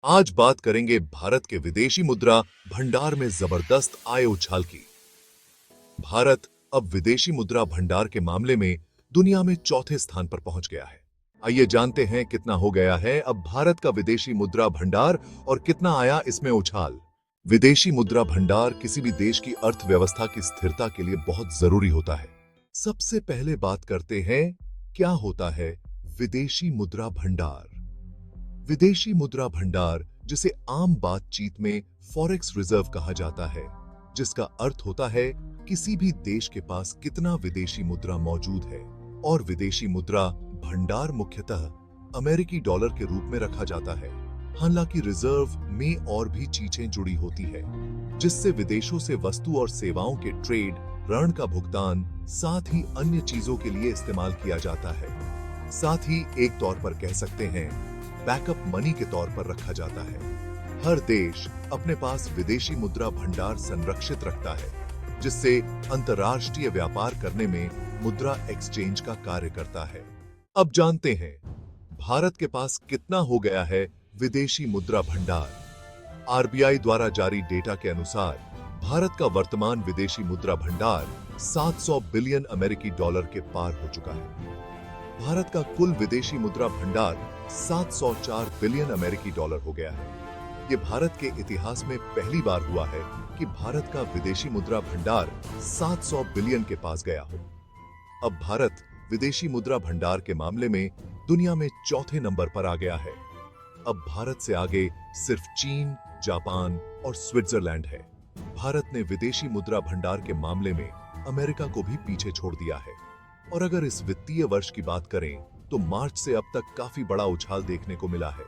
आज बात करेंगे भारत के विदेशी मुद्रा भंडार में जबरदस्त आय उछाल की। भारत अब विदेशी मुद्रा भंडार के मामले में दुनिया में चौथे स्थान पर पहुंच गया है। आइए जानते हैं कितना हो गया है अब भारत का विदेशी मुद्रा भंडार और कितना आया इसमें उछाल। विदेशी मुद्रा भंडार किसी भी देश की अर्थव्यवस्था की स्थिरता के लिए बहुत जरूरी होता है। सबसे पहले बात करते हैं क्या होता है विदेशी मुद्रा भंडार। विदेशी मुद्रा भंडार, जिसे आम बातचीत में फॉरेक्स रिजर्व कहा जाता है, जिसका अर्थ होता है किसी भी देश के पास कितना विदेशी मुद्रा मौजूद है। और विदेशी मुद्रा भंडार मुख्यतः अमेरिकी डॉलर के रूप में रखा जाता है। हालांकि रिजर्व में और भी चीजें जुड़ी होती है, जिससे विदेशों से वस्तु और सेवाओं के ट्रेड, ऋण का भुगतान, साथ ही अन्य चीजों के लिए इस्तेमाल किया जाता है। साथ ही एक तौर पर कह सकते हैं बैकअप मनी के तौर पर रखा जाता है। हर देश अपने पास विदेशी मुद्रा भंडार संरक्षित रखता है, जिससे अंतर्राष्ट्रीय व्यापार करने में मुद्रा एक्सचेंज का कार्य करता है। अब जानते हैं भारत के पास कितना हो गया है विदेशी मुद्रा भंडार। आरबीआई द्वारा जारी डेटा के अनुसार भारत का वर्तमान विदेशी मुद्रा भंडार 700 बिलियन अमेरिकी डॉलर के पार हो चुका है। भारत का कुल विदेशी मुद्रा भंडार 704 बिलियन अमेरिकी डॉलर हो गया है। ये भारत के इतिहास में पहली बार हुआ है कि भारत का विदेशी मुद्रा भंडार 700 बिलियन के पास गया हो। अब भारत विदेशी मुद्रा भंडार के मामले में दुनिया में चौथे नंबर पर आ गया है। अब भारत से आगे सिर्फ चीन, जापान और स्विट्जरलैंड है। भारत ने विदेशी मुद्रा भंडार के मामले में अमेरिका को भी पीछे छोड़ दिया है। और अगर इस वित्तीय वर्ष की बात करें तो मार्च से अब तक काफी बड़ा उछाल देखने को मिला है।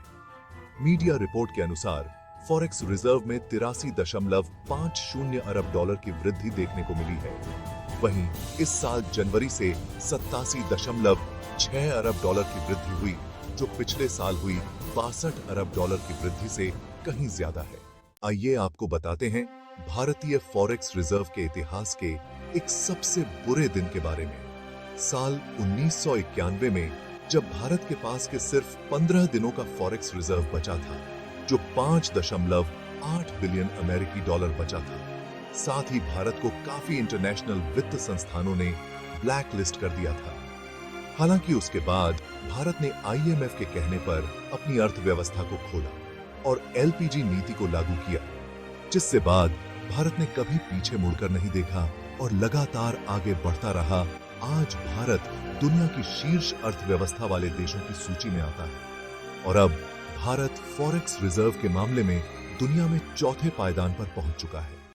मीडिया रिपोर्ट के अनुसार फॉरेक्स रिजर्व में 83.50 अरब डॉलर की वृद्धि देखने को मिली है। वहीं इस साल जनवरी से 87.6 अरब डॉलर की वृद्धि हुई, जो पिछले साल हुई 62 अरब डॉलर की वृद्धि से कहीं ज्यादा है। आइए आपको बताते हैं भारतीय फॉरेक्स रिजर्व के इतिहास के एक सबसे बुरे दिन के बारे में। साल 1991 में जब भारत के पास के सिर्फ 15 दिनों का फॉरेक्स रिजर्व बचा था, जो 5.8 बिलियन अमेरिकी डॉलर बचा था। साथ ही भारत को काफी इंटरनेशनल वित्त संस्थानों ने ब्लैक लिस्ट कर दिया था। हालांकि उसके बाद भारत ने आईएमएफ के कहने पर अपनी अर्थव्यवस्था को खोला और एलपीजी नीति को लागू किया, जिससे बाद भारत ने कभी पीछे मुड़कर नहीं देखा और लगातार आगे बढ़ता रहा। आज भारत दुनिया की शीर्ष अर्थव्यवस्था वाले देशों की सूची में आता है और अब भारत फॉरेक्स रिजर्व के मामले में दुनिया में चौथे पायदान पर पहुंच चुका है।